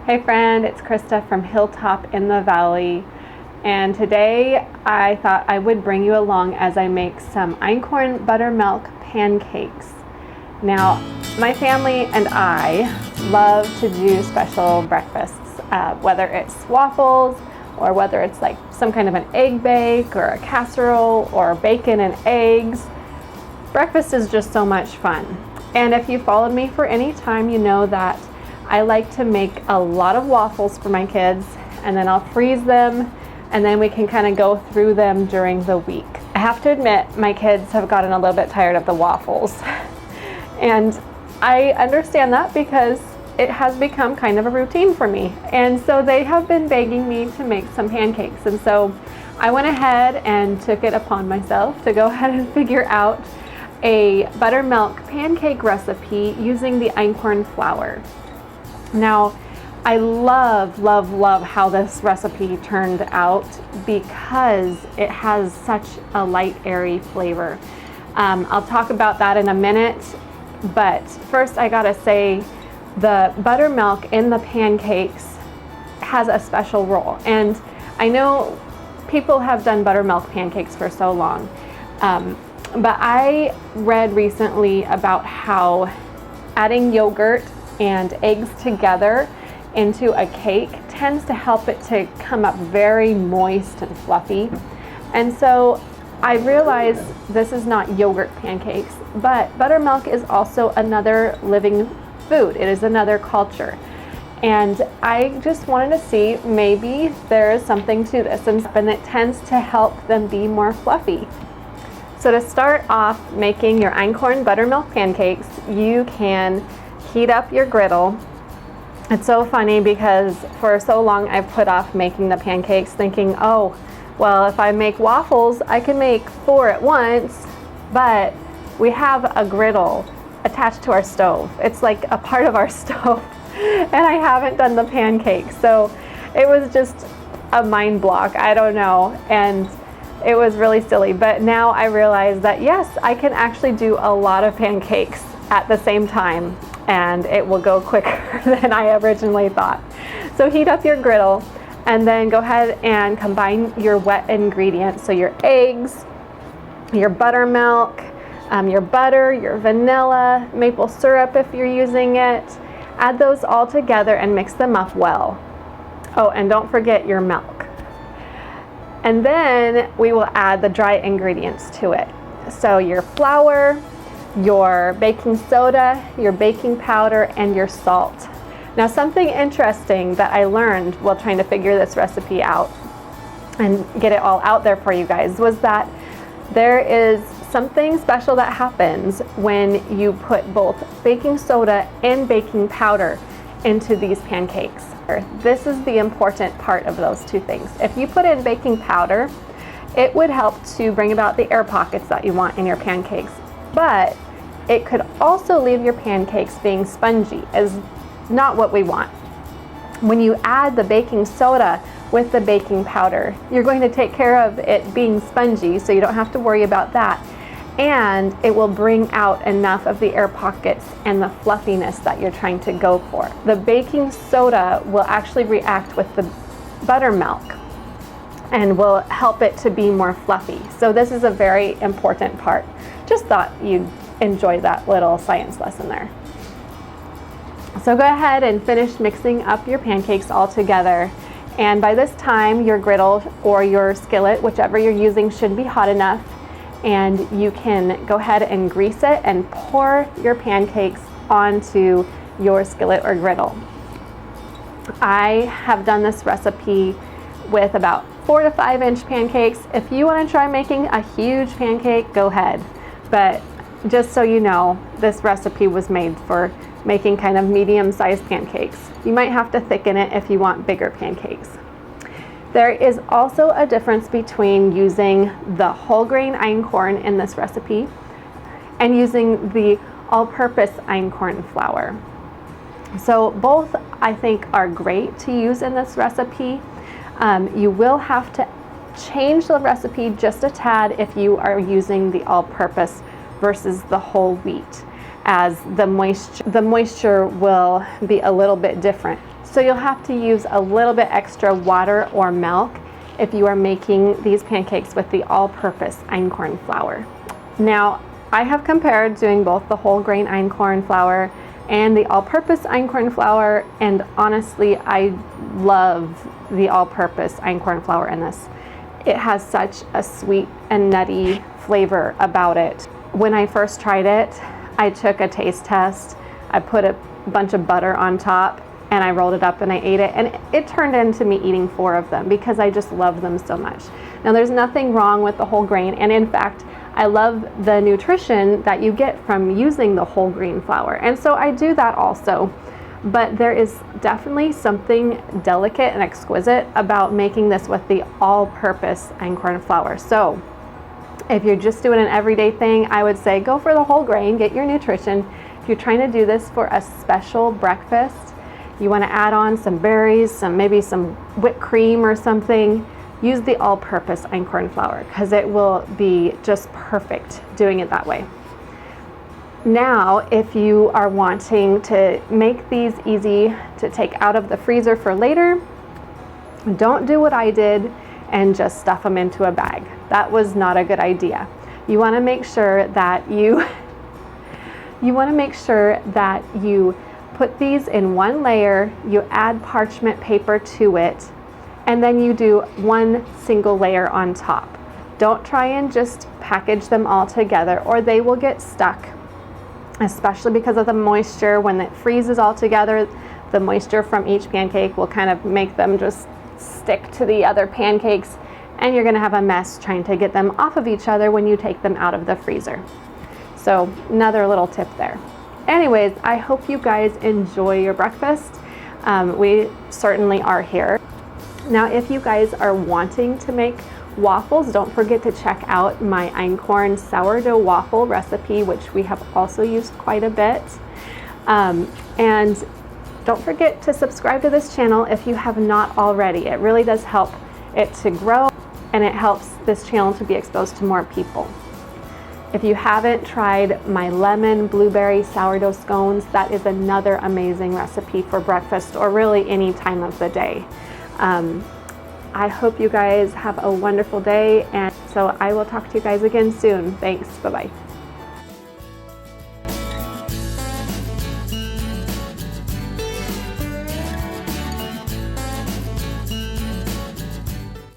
Hey friend, it's Krista from Hilltop in the Valley, and today I thought I would bring you along as I make some Einkorn buttermilk pancakes. Now, my family and I love to do special breakfasts, whether it's waffles or whether it's like some kind of an egg bake or a casserole or bacon and eggs. Breakfast is just so much fun. And if you followed me for any time, you know that I like to make a lot of waffles for my kids, and then I'll freeze them, and then we can kind of go through them during the week. I have to admit, my kids have gotten a little bit tired of the waffles. And I understand that because it has become kind of a routine for me. And so they have been begging me to make some pancakes. And so I went ahead and took it upon myself to go ahead and figure out a buttermilk pancake recipe using the Einkorn flour. Now, I love how this recipe turned out because it has such a light, airy flavor. I'll talk about that in a minute, but first I gotta say the buttermilk in the pancakes has a special role. And I know people have done buttermilk pancakes for so long, but I read recently about how adding yogurt and eggs together into a cake tends to help it to come up very moist and fluffy. And so I realized this is not yogurt pancakes, but buttermilk is also another living food. It is another culture. And I just wanted to see maybe there is something to this, and it tends to help them be more fluffy. So to start off making your Einkorn buttermilk pancakes, you can heat up your griddle. It's so funny because for so long I've put off making the pancakes thinking, oh, well, if I make waffles, I can make 4 at once, but we have a griddle attached to our stove. It's like a part of our stove, and I haven't done the pancakes. So it was just a mind block, I don't know, and it was really silly. But now I realize that yes, I can actually do a lot of pancakes at the same time, and it will go quicker than I originally thought. So heat up your griddle and then go ahead and combine your wet ingredients. So your eggs, your buttermilk, your butter, your vanilla, maple syrup if you're using it. Add those all together and mix them up well. Oh, and don't forget your milk. And then we will add the dry ingredients to it. So your flour, your baking soda, your baking powder, and your salt. Now, something interesting that I learned while trying to figure this recipe out and get it all out there for you guys was that there is something special that happens when you put both baking soda and baking powder into these pancakes. This is the important part of those two things. If you put in baking powder, it would help to bring about the air pockets that you want in your pancakes. But it could also leave your pancakes being spongy, is not what we want. When you add the baking soda with the baking powder, you're going to take care of it being spongy, so you don't have to worry about that. And it will bring out enough of the air pockets and the fluffiness that you're trying to go for. The baking soda will actually react with the buttermilk and will help it to be more fluffy. So this is a very important part. Just thought you'd enjoy that little science lesson there. So go ahead and finish mixing up your pancakes all together. And by this time, your griddle or your skillet, whichever you're using, should be hot enough. And you can go ahead and grease it and pour your pancakes onto your skillet or griddle. I have done this recipe with about 4 to 5 inch pancakes. If you want to try making a huge pancake, go ahead. But just so you know, this recipe was made for making kind of medium-sized pancakes. You might have to thicken it if you want bigger pancakes. There is also a difference between using the whole grain Einkorn in this recipe and using the all-purpose Einkorn flour. So both, I think, are great to use in this recipe. You will have to change the recipe just a tad if you are using the all-purpose versus the whole wheat, as the moisture will be a little bit different. So you'll have to use a little bit extra water or milk if you are making these pancakes with the all-purpose einkorn flour. Now, I have compared doing both the whole grain einkorn flour and the all-purpose einkorn flour, and honestly, I love the all-purpose einkorn flour in this. It has such a sweet and nutty flavor about it. When I first tried it, I took a taste test. I put a bunch of butter on top and I rolled it up and I ate it, and it turned into me eating 4 of them because I just love them so much. Now, there's nothing wrong with the whole grain, and in fact, I love the nutrition that you get from using the whole grain flour, and so I do that also. But there is definitely something delicate and exquisite about making this with the all-purpose einkorn flour. So if you're just doing an everyday thing, I would say go for the whole grain, get your nutrition. If you're trying to do this for a special breakfast, you want to add on some berries, maybe some whipped cream or something, use the all-purpose einkorn flour because it will be just perfect doing it that way. Now, if you are wanting to make these easy to take out of the freezer for later, don't do what I did and just stuff them into a bag. That was not a good idea. You want to make sure that you put these in one layer, you add parchment paper to it, and then you do one single layer on top. Don't try and just package them all together or they will get stuck, especially because of the moisture. When it freezes all together, the moisture from each pancake will kind of make them just stick to the other pancakes, and you're gonna have a mess trying to get them off of each other when you take them out of the freezer. So another little tip there. Anyways, I hope you guys enjoy your breakfast. We certainly are here. Now, if you guys are wanting to make waffles, don't forget to check out my einkorn sourdough waffle recipe, which we have also used quite a bit. And don't forget to subscribe to this channel if you have not already. It really does help it to grow, and it helps this channel to be exposed to more people. If you haven't tried my lemon blueberry sourdough scones, that is another amazing recipe for breakfast or really any time of the day. I hope you guys have a wonderful day, and so I will talk to you guys again soon. Thanks. Bye-bye.